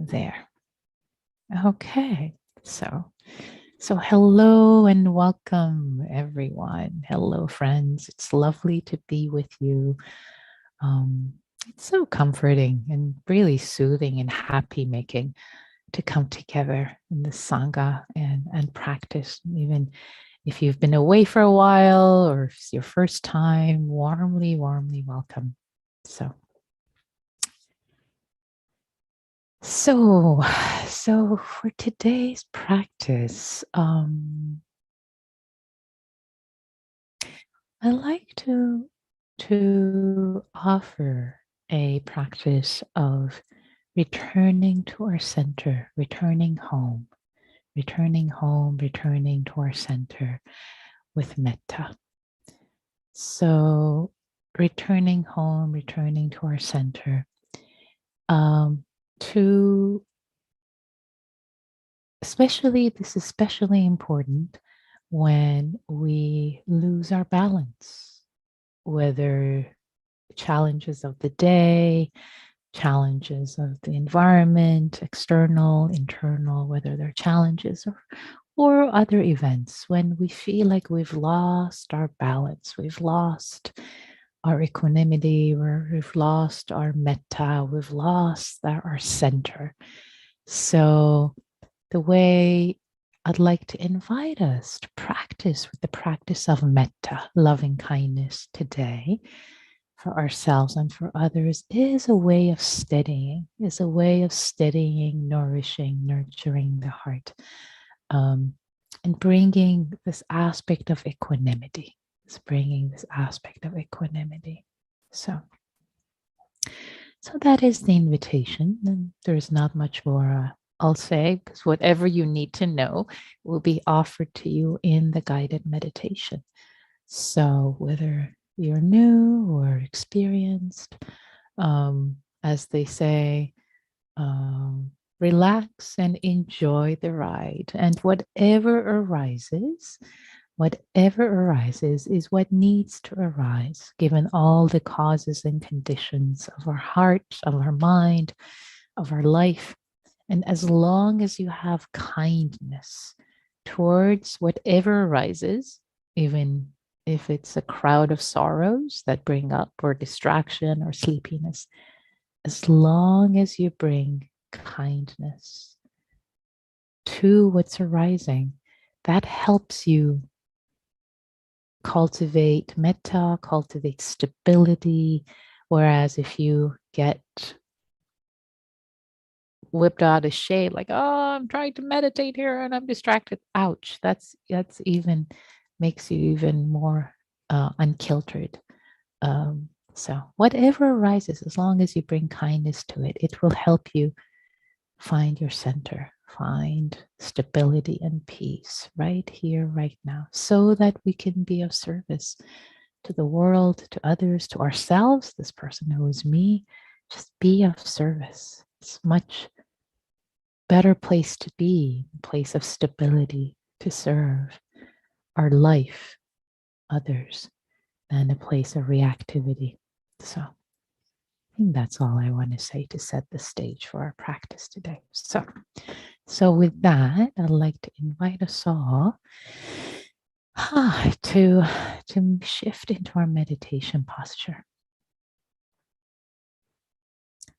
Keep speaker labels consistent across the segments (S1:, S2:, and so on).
S1: There. Okay. So hello and welcome everyone. Hello friends. It's lovely to be with you. It's so comforting and really soothing and happy making to come together in the Sangha and practice. Even if you've been away for a while or if it's your first time, warmly welcome. So for today's practice, I like to offer a practice of returning to our center, returning home, returning to our center with metta. So returning home, returning to our center, to this is especially important when we lose our balance, whether challenges of the day, challenges of the environment, external, internal, whether they're challenges or other events, when we feel like we've lost our balance, we've lost our equanimity, we've lost our metta, we've lost our center. So the way I'd like to invite us to practice with the practice of metta, loving kindness today for ourselves and for others is a way of steadying, nourishing, nurturing the heart, and bringing this aspect of equanimity. So that is the invitation. And there's not much more I'll say, because whatever you need to know will be offered to you in the guided meditation. So whether you're new or experienced, as they say, relax and enjoy the ride. And whatever arises is what needs to arise, given all the causes and conditions of our heart, of our mind, of our life. And as long as you have kindness towards whatever arises, even if it's a crowd of sorrows that bring up or distraction or sleepiness, as long as you bring kindness to what's arising, that helps you cultivate metta, cultivate stability. Whereas if you get whipped out of shape, like, oh, I'm trying to meditate here and I'm distracted. Ouch. That's even makes you even more unkiltered. So whatever arises, as long as you bring kindness to it, it will help you find your center, find stability and peace right here, right now, so that we can be of service to the world, to others, to ourselves, this person who is me. Just be of service. It's much better place to be, a place of stability to serve our life, others, than a place of reactivity. So I think that's all I want to say to set the stage for our practice today. So with that, I'd like to invite us all to shift into our meditation posture.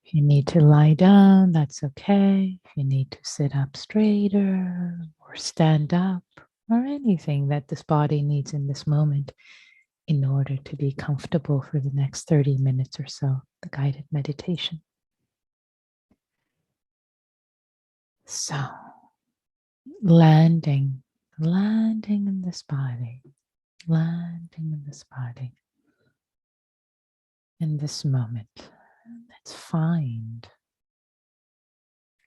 S1: If you need to lie down, that's okay. If you need to sit up straighter or stand up or anything that this body needs in this moment in order to be comfortable for the next 30 minutes or so, the guided meditation. So, landing in this body, in this moment.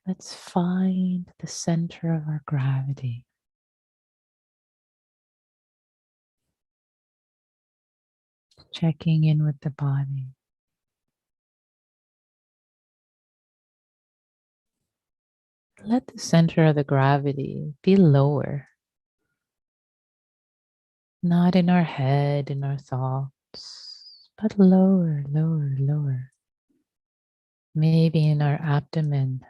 S1: Let's find the center of our gravity. Checking in with the body. Let the center of the gravity be lower. Not in our head, in our thoughts, but lower. maybe in our abdomen,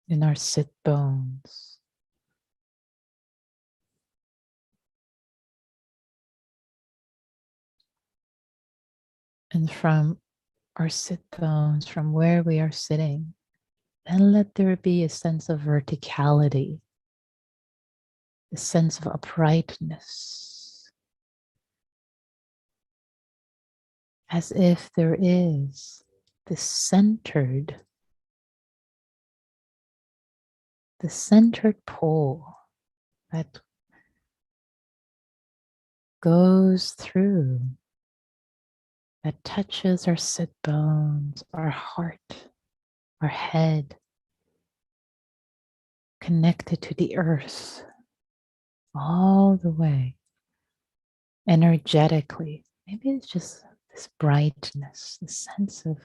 S1: in our sit bones. And from our sit bones, from where we are sitting, then let there be a sense of verticality, a sense of uprightness, as if there is this centered pole that goes through, that touches our sit bones, our heart, our head, connected to the earth all the way, energetically. Maybe it's just this brightness, this sense of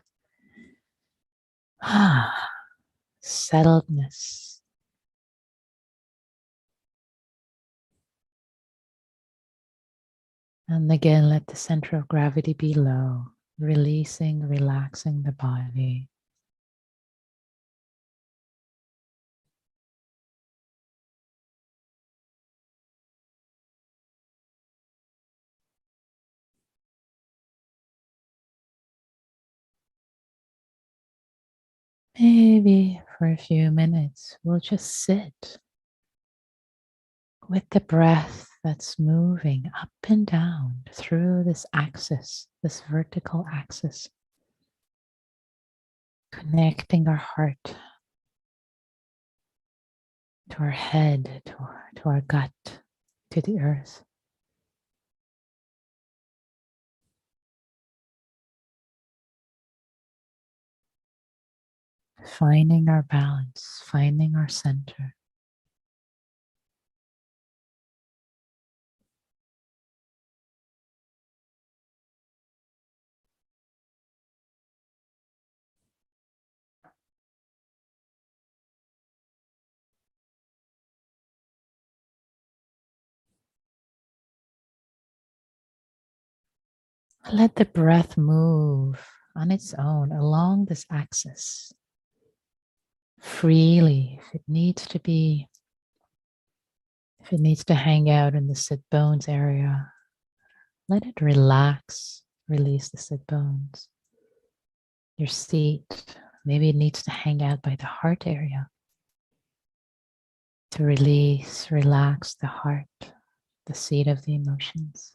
S1: settledness. And again, let the center of gravity be low, releasing, relaxing the body. Maybe for a few minutes, we'll just sit with the breath that's moving up and down through this axis, this vertical axis, connecting our heart to our head, to our gut, to the earth. Finding our balance, finding our center. Let the breath move on its own along this axis freely. If it needs to hang out in the sit bones area, let it relax, release the sit bones. Your seat, maybe it needs to hang out by the heart area to release, relax the heart, the seat of the emotions.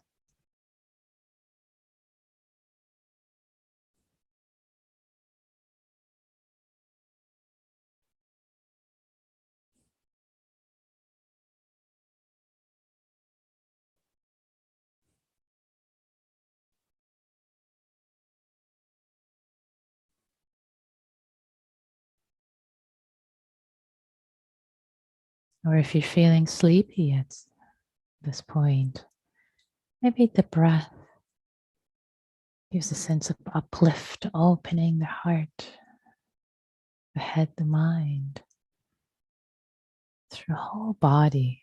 S1: Or if you're feeling sleepy at this point, maybe the breath gives a sense of uplift, opening the heart, the head, the mind, through the whole body.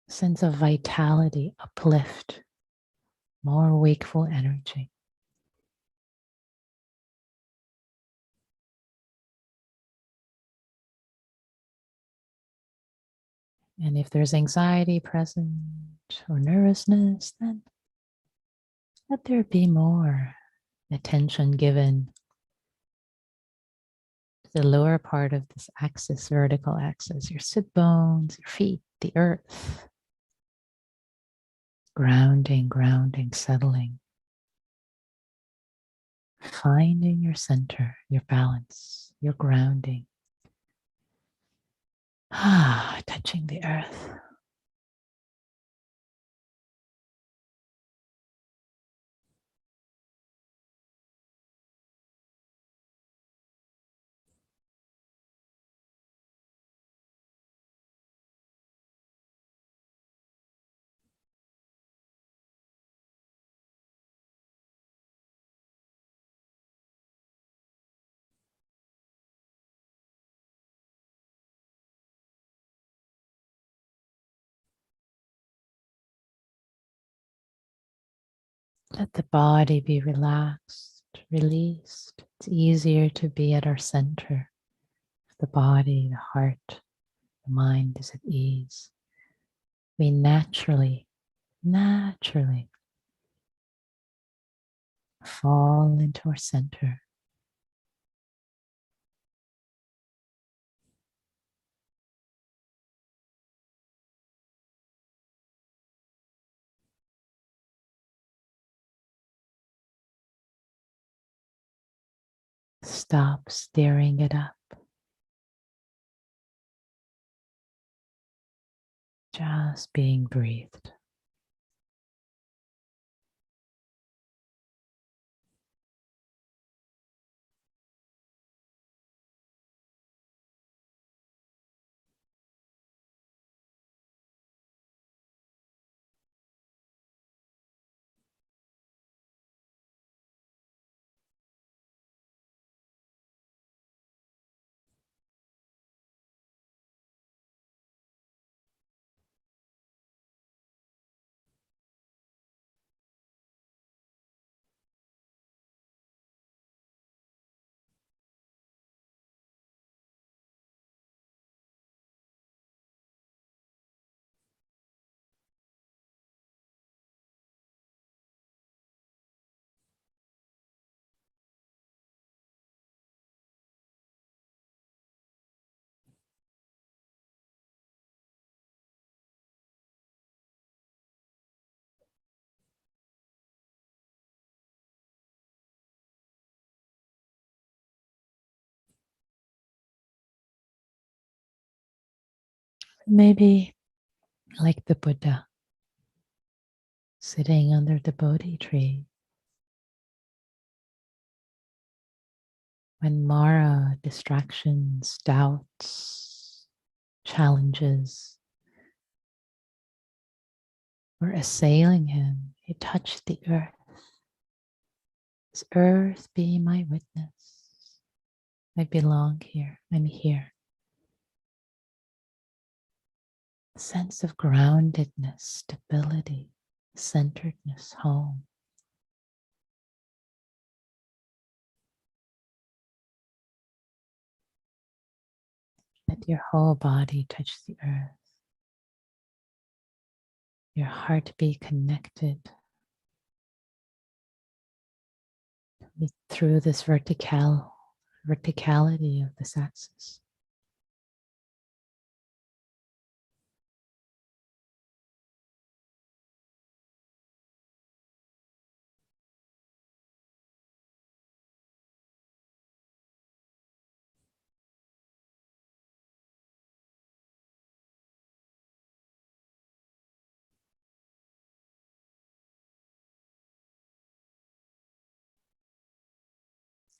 S1: Sense of vitality, uplift, more wakeful energy. And if there's anxiety present or nervousness, then let there be more attention given to the lower part of this axis, vertical axis, your sit bones, your feet, the earth. Grounding, grounding, settling. Finding your center, your balance, your grounding. Touching the earth. Let the body be relaxed, released. It's easier to be at our center. The body, the heart, the mind is at ease. We naturally fall into our center. Stop staring it up. Just being breathed. Maybe like the Buddha sitting under the Bodhi tree. When Mara, distractions, doubts, challenges were assailing him, he touched the earth. This earth be my witness. I belong here. I'm here. A sense of groundedness, stability, centeredness, home. Let your whole body touch the earth. Your heart be connected through this verticality of this axis.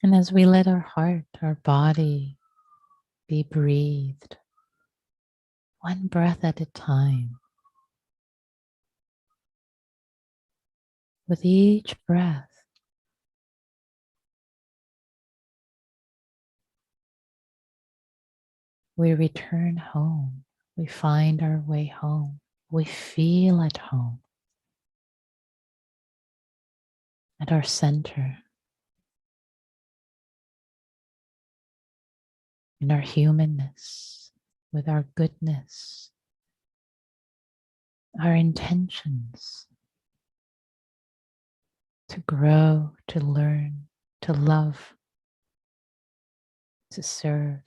S1: And as we let our heart, our body be breathed, one breath at a time, with each breath, we return home. We find our way home. We feel at home, at our center, in our humanness, with our goodness, our intentions to grow, to learn, to love, to serve,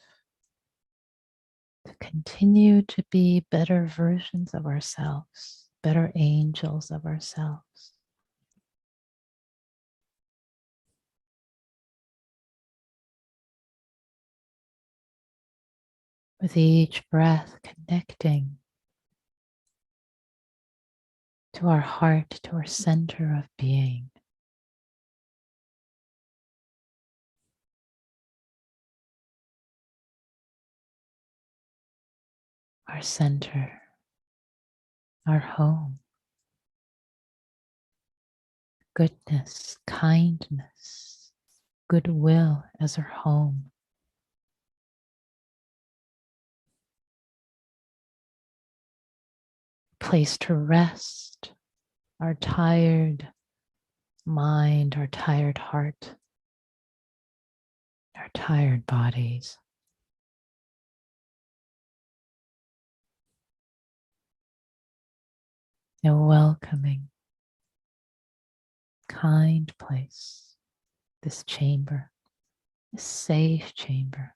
S1: to continue to be better versions of ourselves, better angels of ourselves. With each breath connecting to our heart, to our center of being. Our center, our home. Goodness, kindness, goodwill as our home. Place to rest our tired, mind, our tired heart, our tired bodies. A welcoming, kind place, this chamber, this safe chamber.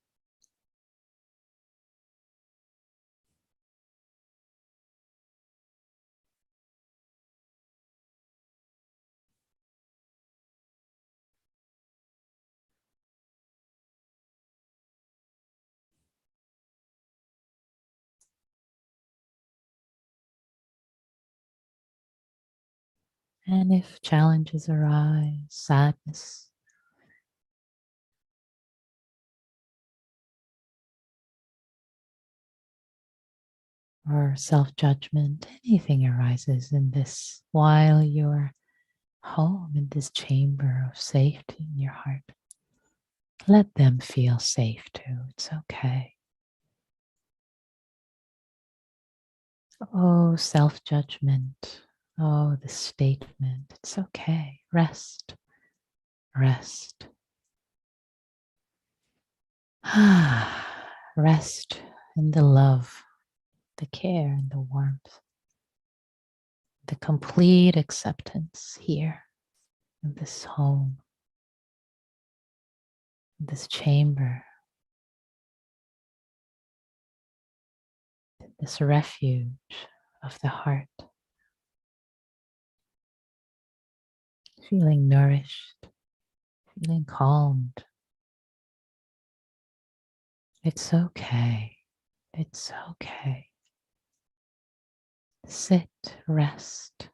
S1: And if challenges arise, sadness, or self judgment, anything arises in this while you're home in this chamber of safety in your heart, let them feel safe too. It's okay. Oh, self judgment. Oh, the statement. It's okay. Rest, rest. Rest in the love, the care, and the warmth, the complete acceptance here in this home, in this chamber, this refuge of the heart, feeling nourished, feeling calmed. It's okay. It's okay. Sit, rest.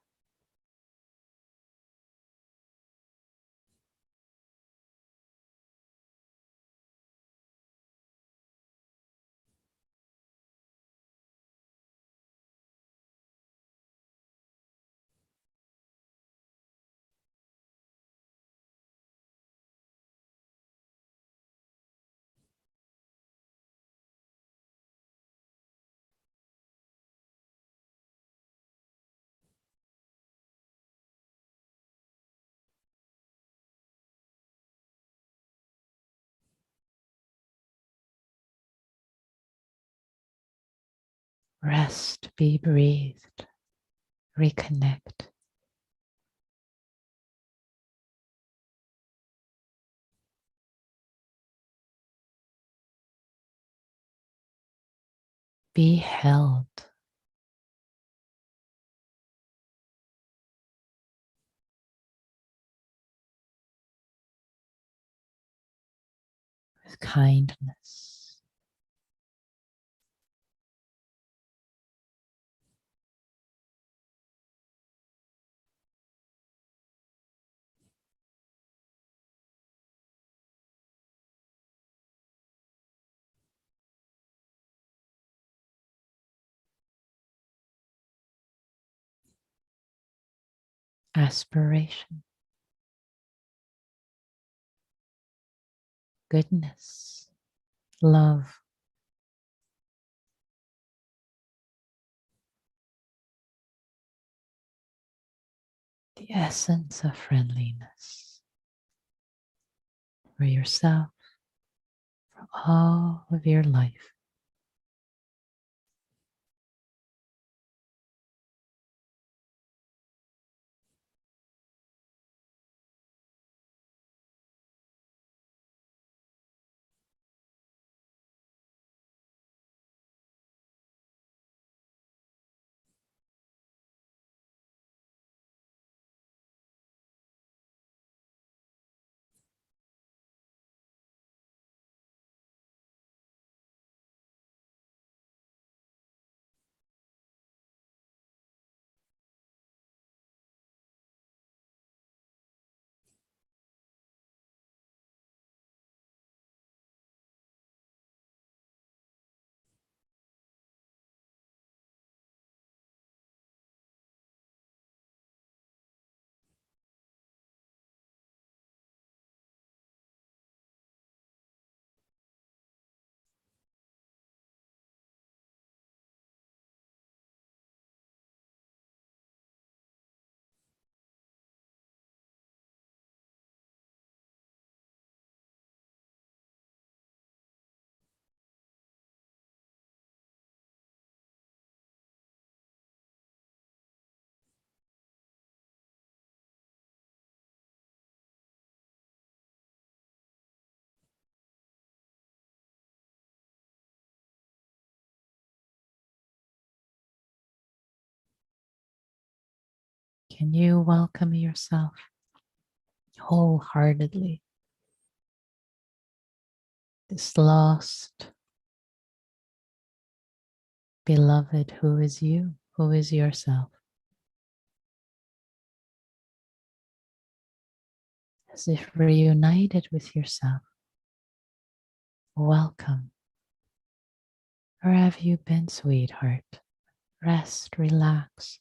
S1: Rest, be breathed, reconnect. Be held. With kindness. Aspiration, goodness, love, the essence of friendliness for yourself, for all of your life. Can you welcome yourself wholeheartedly? This lost beloved who is you, who is yourself, as if reunited with yourself. Welcome. Where have you been, sweetheart? Rest, relax,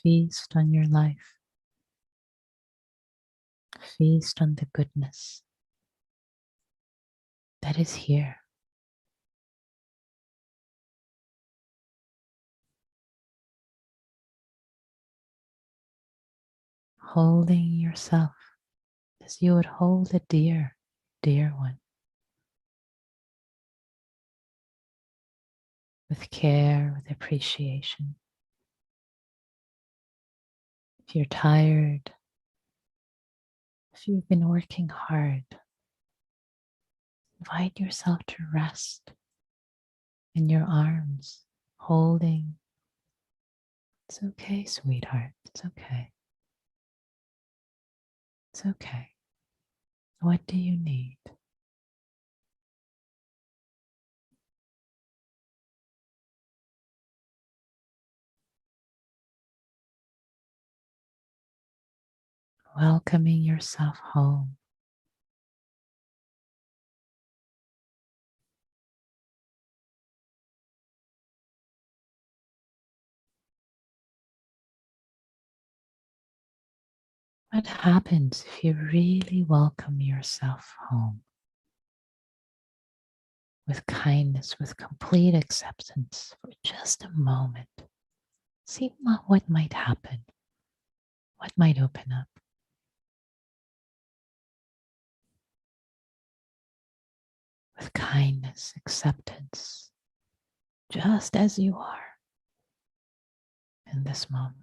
S1: feast on your life, feast on the goodness that is here. Holding yourself as you would hold a dear, dear one, with care, with appreciation. If you're tired, if you've been working hard, invite yourself to rest in your arms, holding. It's okay, sweetheart. It's okay. It's okay. What do you need? Welcoming yourself home. What happens if you really welcome yourself home with kindness, with complete acceptance for just a moment? See what might happen, what might open up. With kindness, acceptance, just as you are in this moment.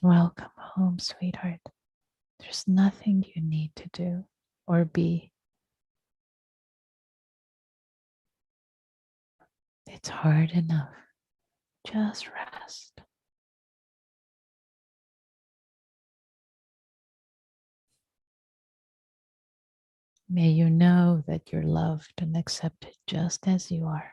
S1: Welcome home, sweetheart. There's nothing you need to do or be. It's hard enough. Just rest. May you know that you're loved and accepted just as you are.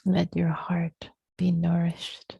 S1: Let your heart be nourished.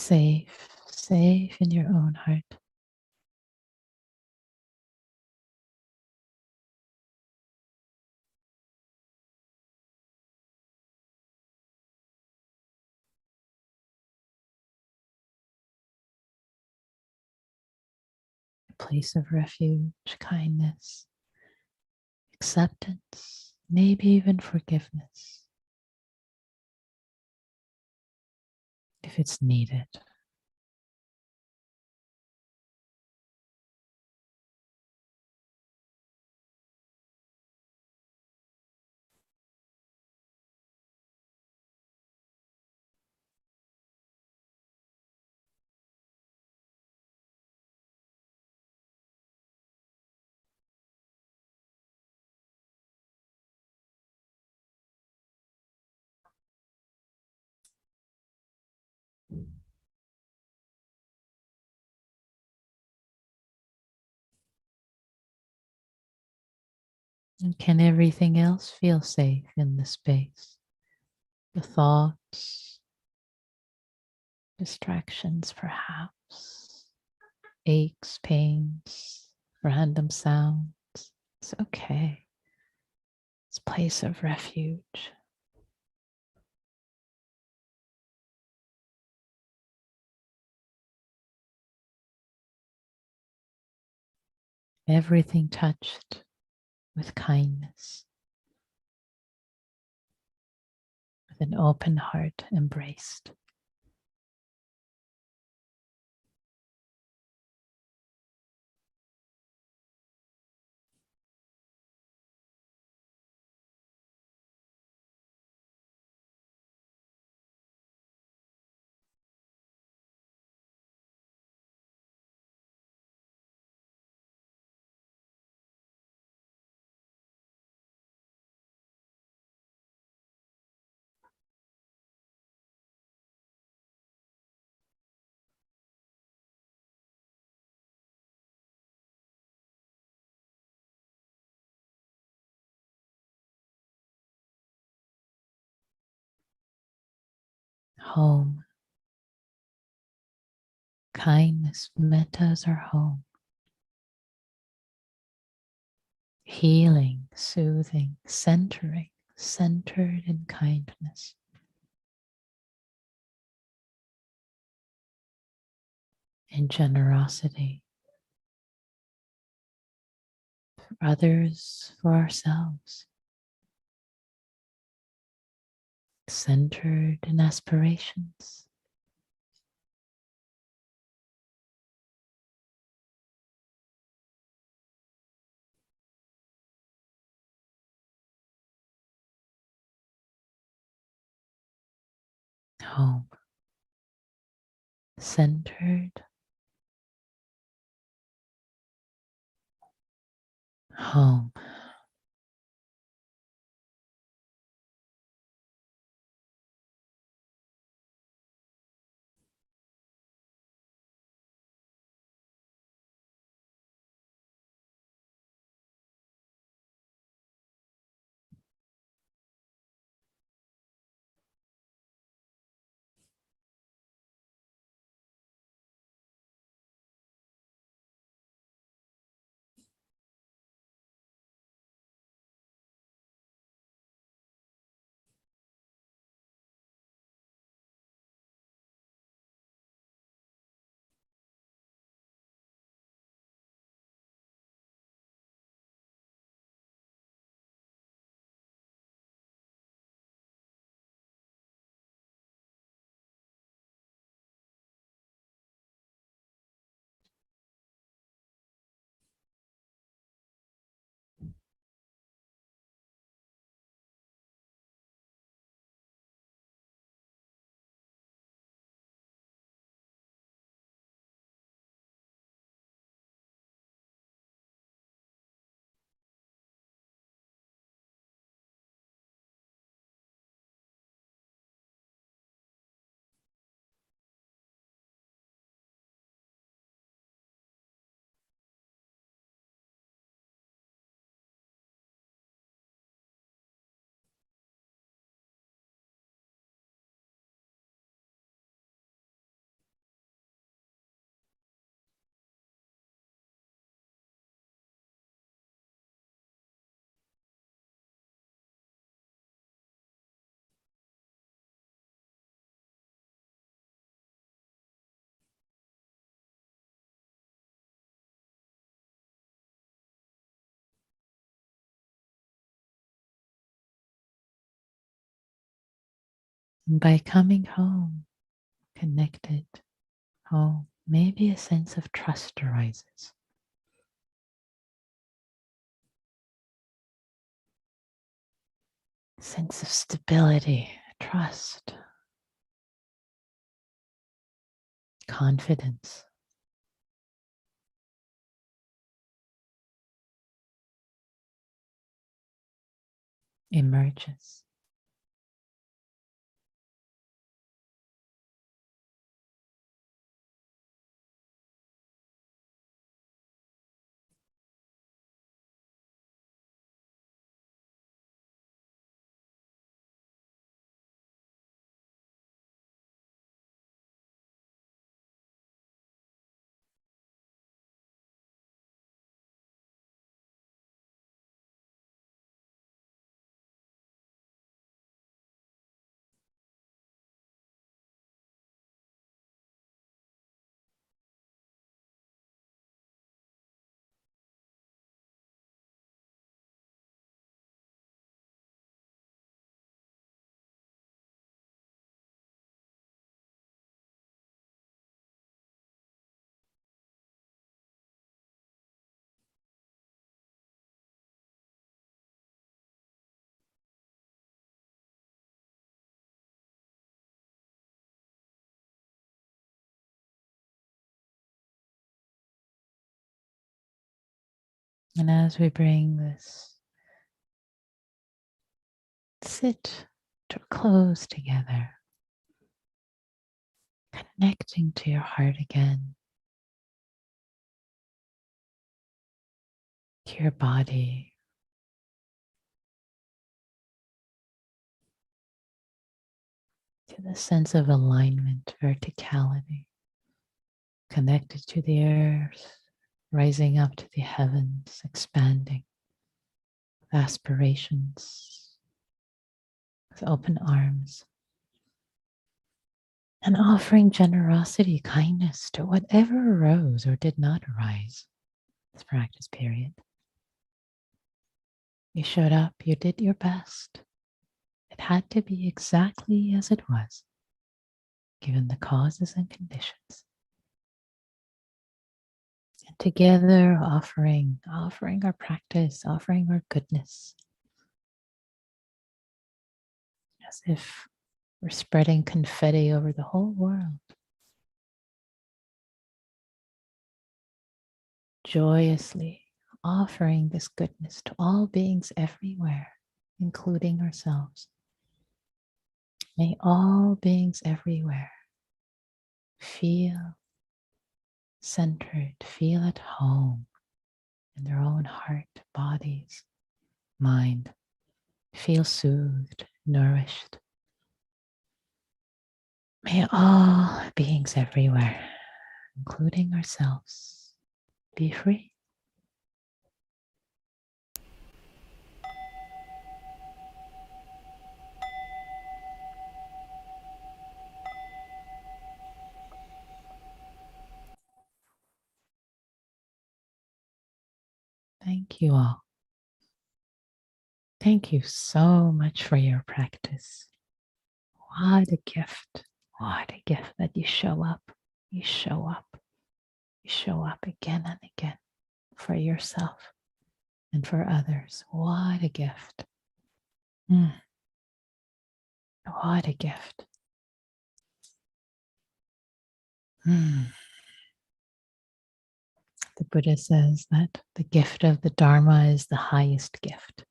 S1: safe, safe in your own heart. A place of refuge, kindness, acceptance, maybe even forgiveness if it's needed. And can everything else feel safe in the space? The thoughts, distractions, perhaps, aches, pains, random sounds. It's okay. It's a place of refuge. Everything touched with kindness, with an open heart embraced. Home. Kindness, metas are home. Healing, soothing, centering, centered in kindness. In generosity for others, for ourselves. Centered in aspirations. Home. Centered. Home. And by coming home, connected home, maybe a sense of trust arises. Sense of stability, trust, confidence. Emerges. And as we bring this sit to close together, connecting to your heart again, to your body, to the sense of alignment, verticality, connected to the earth, rising up to the heavens, expanding with aspirations, with open arms, and offering generosity, kindness to whatever arose or did not arise this practice period. You showed up, you did your best. It had to be exactly as it was, given the causes and conditions. And together offering our practice, offering our goodness, as if we're spreading confetti over the whole world. Joyously offering this goodness to all beings everywhere, including ourselves. May all beings everywhere feel centered, feel at home in their own heart, bodies, mind, feel soothed, nourished. May all beings everywhere, including ourselves, be free. Thank you all. Thank you so much for your practice. What a gift. What a gift that you show up. You show up. You show up again and again for yourself and for others. What a gift. What a gift. The Buddha says that the gift of the Dharma is the highest gift.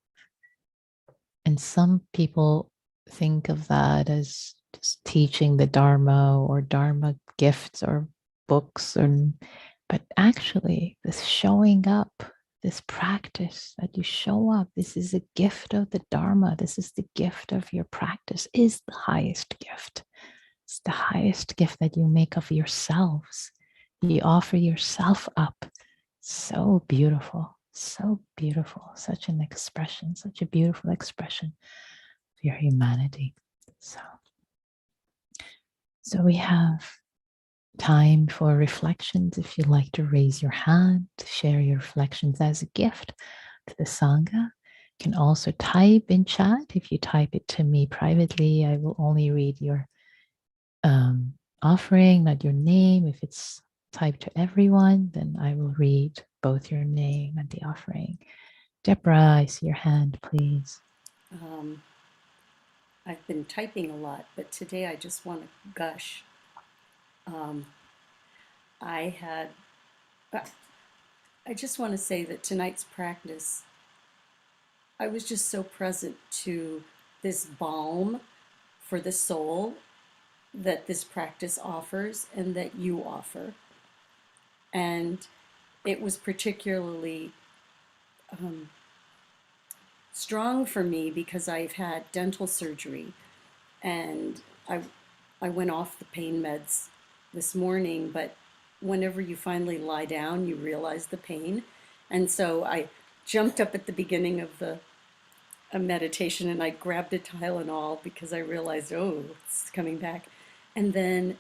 S1: And some people think of that as just teaching the Dharma or Dharma gifts or books, but actually this showing up, this practice that you show up, this is a gift of the Dharma, this is the gift of your practice, is the highest gift. It's the highest gift that you make of yourselves. You offer yourself up. So beautiful, such an expression, such a beautiful expression of your humanity. So we have time for reflections. If you'd like to raise your hand, to share your reflections as a gift to the Sangha, can also type in chat. If you type it to me privately, I will only read your offering, not your name. If it's typed to everyone, then I will read both your name and the offering. Deborah, I see your hand, please.
S2: I've been typing a lot, but today I just want to gush. I had, I just want to say that tonight's practice, I was just so present to this balm for the soul that this practice offers and that you offer. And it was particularly strong for me because I've had dental surgery and I went off the pain meds this morning, but whenever you finally lie down, you realize the pain. And so I jumped up at the beginning of the a meditation and I grabbed a Tylenol because I realized, oh, it's coming back. And then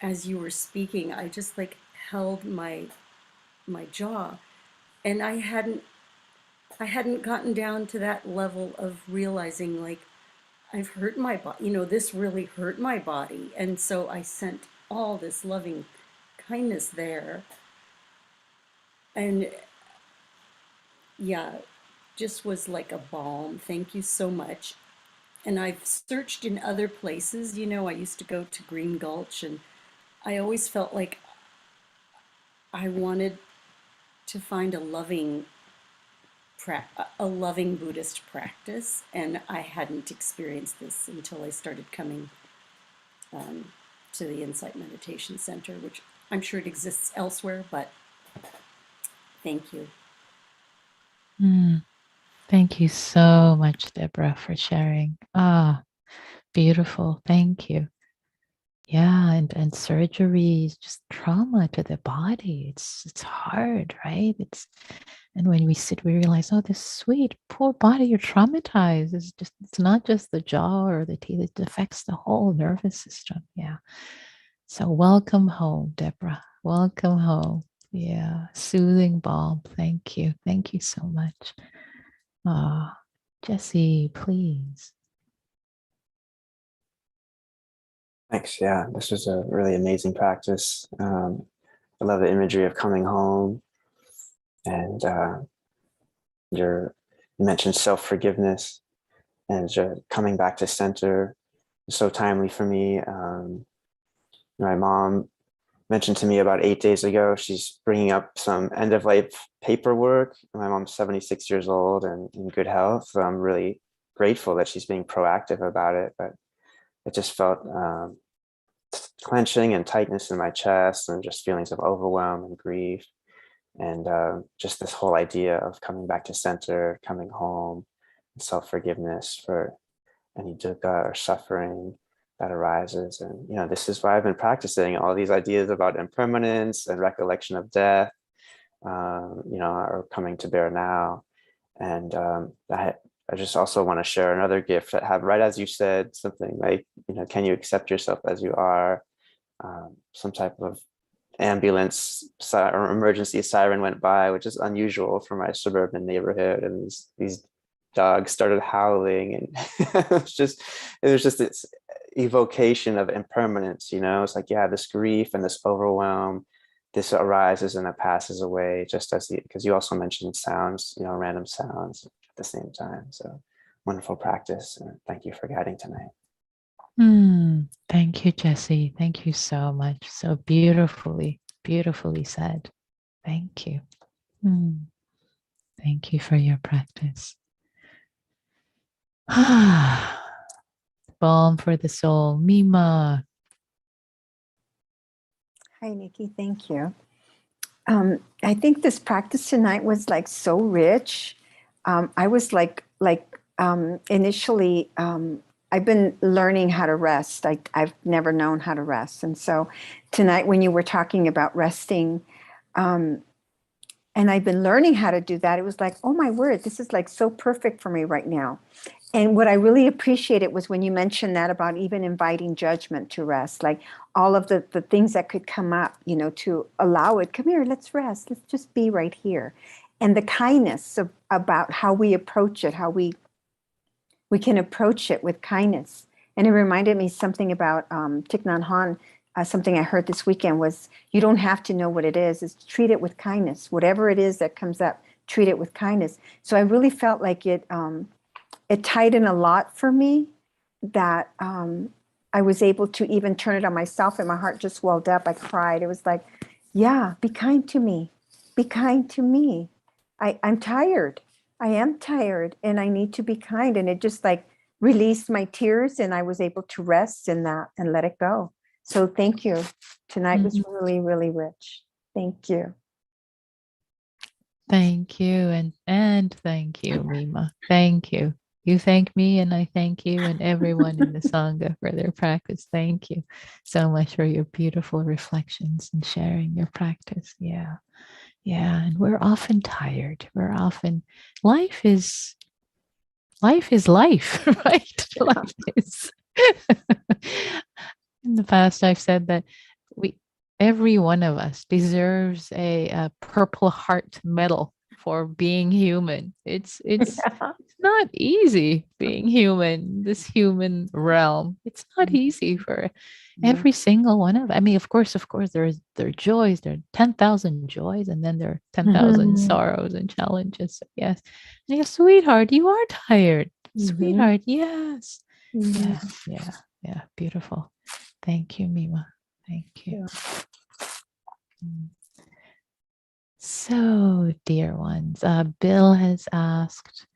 S2: as you were speaking, I just like held my jaw and I hadn't gotten down to that level of realizing like I've hurt my body, this really hurt my body. And so I sent all this loving kindness there. And yeah, just was like a balm. Thank you so much. And I've searched in other places. I used to go to Green Gulch and I always felt like I wanted to find a loving Buddhist practice, and I hadn't experienced this until I started coming to the Insight Meditation Center, which I'm sure it exists elsewhere, but thank you.
S1: Thank you so much, Deborah, for sharing. Beautiful. Thank you. Yeah, and surgery is just trauma to the body. It's hard, right? And when we sit, we realize, oh, this sweet, poor body, you're traumatized. It's not just the jaw or the teeth, it affects the whole nervous system. Yeah. So welcome home, Deborah. Welcome home. Yeah. Soothing balm. Thank you. Thank you so much. Jesse, please.
S3: Thanks. Yeah, this was a really amazing practice. I love the imagery of coming home, and you mentioned self-forgiveness and coming back to center. It's so timely for me. My mom mentioned to me about 8 days ago, she's bringing up some end-of-life paperwork. My mom's 76 years old and in good health, so I'm really grateful that she's being proactive about it. But it just felt clenching and tightness in my chest and just feelings of overwhelm and grief. And just this whole idea of coming back to center, coming home, self-forgiveness for any dukkha or suffering that arises. And, this is why I've been practicing all these ideas about impermanence and recollection of death, are coming to bear now. And I just also want to share another gift that have, right as you said, something like, can you accept yourself as you are? Some type of ambulance or emergency siren went by, which is unusual for my suburban neighborhood. And these dogs started howling, and it was just this evocation of impermanence. It's like, yeah, this grief and this overwhelm, this arises and it passes away, just as because you also mentioned sounds, random sounds at the same time. So wonderful practice, and thank you for guiding tonight.
S1: Thank you, Jesse. Thank you so much. So beautifully said. Thank you. Thank you for your practice. Balm for the soul. Mima.
S4: Hi, Nikki. Thank you. I think this practice tonight was like so rich. I was initially, I've been learning how to rest. I've never known how to rest. And so tonight when you were talking about resting, and I've been learning how to do that, it was like, oh my word, this is like so perfect for me right now. And what I really appreciated was when you mentioned that about even inviting judgment to rest, like all of the things that could come up, to allow it. Come here, let's rest. Let's just be right here. and the kindness about how we approach it, how we can approach it with kindness. And it reminded me something about Thich Nhat Hanh. Something I heard this weekend was, you don't have to know what it is treat it with kindness. Whatever it is that comes up, treat it with kindness. So I really felt like it tied in a lot for me, that I was able to even turn it on myself, and my heart just welled up. I cried. It was like, yeah, be kind to me. Be kind to me. I'm tired. I am tired and I need to be kind. And it just like released my tears, and I was able to rest in that and let it go. So thank you. Tonight was really, really rich. Thank you.
S1: Thank you. And thank you, Mima. Thank you. You thank me and I thank you and everyone in the Sangha for their practice. Thank you so much for your beautiful reflections and sharing your practice. Yeah. Yeah. And we're often tired. Life is life, right? Life is. In the past, I've said that every one of us deserves a Purple Heart medal for being human. It's not easy being human, this human realm. It's not easy for every single one of. I mean, of course, there are joys. There are 10,000 joys, and then there are 10,000 sorrows and challenges. So yes, and yes, sweetheart, you are tired, sweetheart. Yes, yeah. Beautiful. Thank you, Mima. Thank you. So, dear ones, Bill has asked,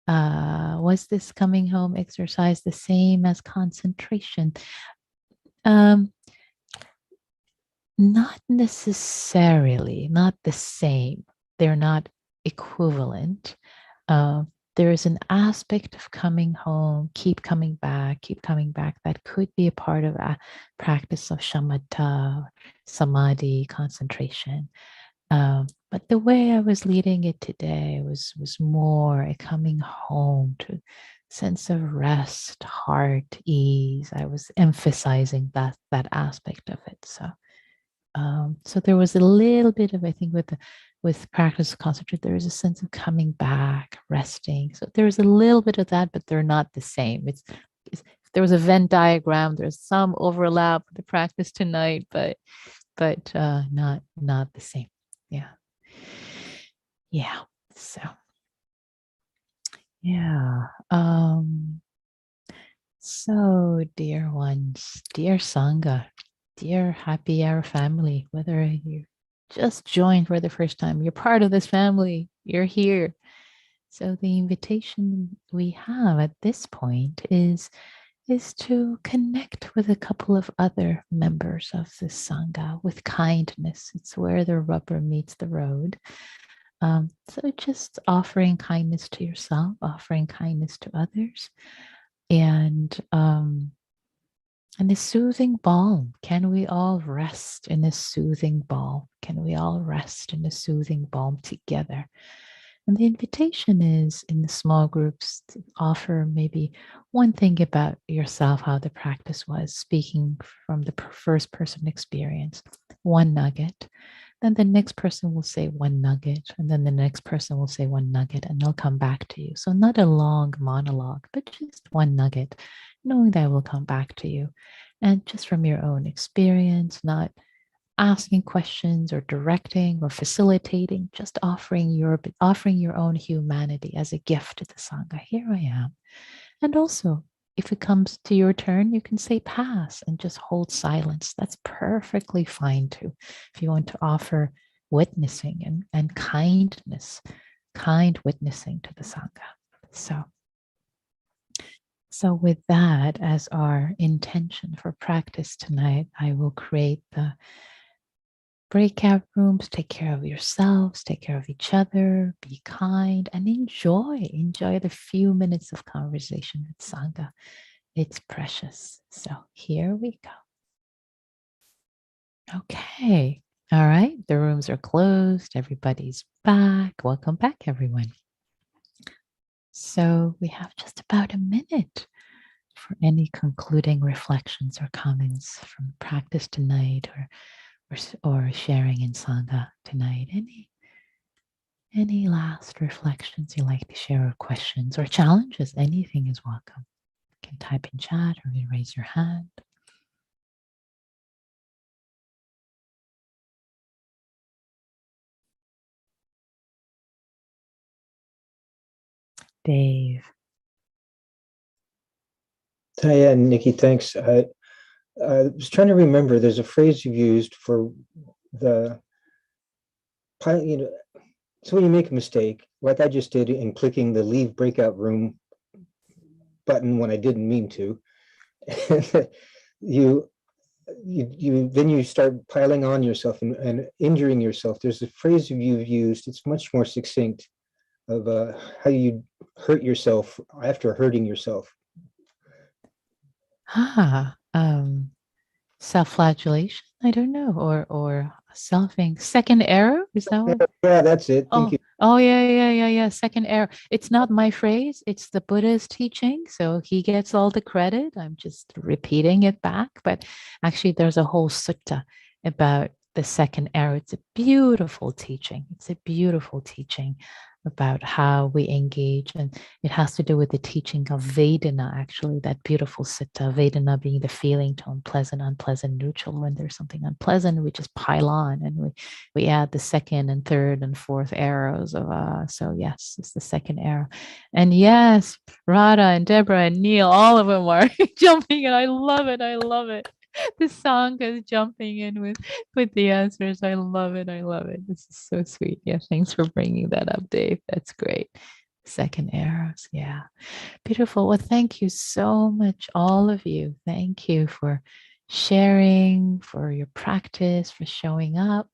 S1: was this coming home exercise the same as concentration? Not necessarily, not the same. They're not equivalent. There is an aspect of coming home, keep coming back that could be a part of a practice of shamatha, samadhi, concentration. But the way I was leading it today was more a coming home to sense of rest, heart, ease. I was emphasizing that aspect of it. So there was a little bit of, I think, with practice of concentration, there is a sense of coming back, resting. So there's a little bit of that, but they're not the same. It's if there was a Venn diagram, there's some overlap with the practice tonight, but not the same. Yeah. So yeah. So dear ones, dear Sangha, dear Happy Hour family, whether you just joined for the first time, you're part of this family, you're here. So the invitation we have at this point is to connect with a couple of other members of the Sangha with kindness. It's where the rubber meets the road. So just offering kindness to yourself, offering kindness to others, and a soothing balm. Can we all rest in a soothing balm? Can we all rest in a soothing balm together? And the invitation is in the small groups to offer maybe one thing about yourself, how the practice was, speaking from the first person experience, one nugget. Then the next person will say one nugget, and then the next person will say one nugget, and they'll come back to you. So not a long monologue, but just one nugget, knowing that will come back to you. And just from your own experience, not asking questions or directing or facilitating, just offering your own humanity as a gift to the Sangha. Here I am. And also, if it comes to your turn, you can say pass and just hold silence. That's perfectly fine too. If you want to offer witnessing and kindness, kind witnessing to the Sangha. So with that as our intention for practice tonight, I will create the breakout rooms. Take care of yourselves, take care of each other, be kind, and enjoy the few minutes of conversation with Sangha. It's precious. So here we go. Okay. All right. The rooms are closed. Everybody's back. Welcome back, everyone. So we have just about a minute for any concluding reflections or comments from practice tonight or sharing in Sangha tonight. Any last reflections you'd like to share, or questions or challenges? Anything is welcome. You can type in chat or you raise your hand. Dave.
S5: Yeah, Nikki, thanks. I was trying to remember, there's a phrase you've used for the, you know, so when you make a mistake, like I just did in clicking the leave breakout room button when I didn't mean to, you then you start piling on yourself and injuring yourself. There's a phrase you've used, it's much more succinct, of how you hurt yourself after hurting yourself.
S1: Self-flagellation, I don't know, or selfing. Second arrow, is that what?
S5: Yeah, that's it. Thank you.
S1: Oh, yeah. Second arrow. It's not my phrase, it's the Buddha's teaching, so he gets all the credit. I'm just repeating it back, but actually there's a whole sutta about the second arrow. It's a beautiful teaching. It's a beautiful teaching about how we engage, and it has to do with the teaching of Vedana, actually, that beautiful sutta, Vedana being the feeling tone, pleasant, unpleasant, neutral. When there's something unpleasant, we just pile on and we add the second and third and fourth arrows of so yes, it's the second arrow. And yes, Radha and Deborah and Neil, all of them are jumping, and I love it. The song is jumping in with the answers. I love it. This is so sweet. Yeah, thanks for bringing that up, Dave. That's great. Second arrows. Yeah, beautiful. Well, thank you so much, all of you. Thank you for sharing, for your practice, for showing up.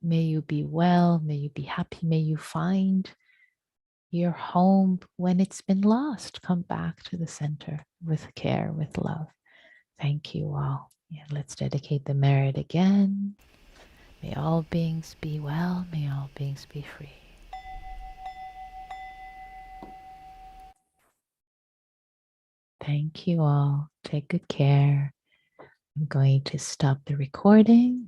S1: May you be well. May you be happy. May you find your home when it's been lost. Come back to the center with care, with love. Thank you all. Yeah, let's dedicate the merit again. May all beings be well. May all beings be free. Thank you all. Take good care. I'm going to stop the recording.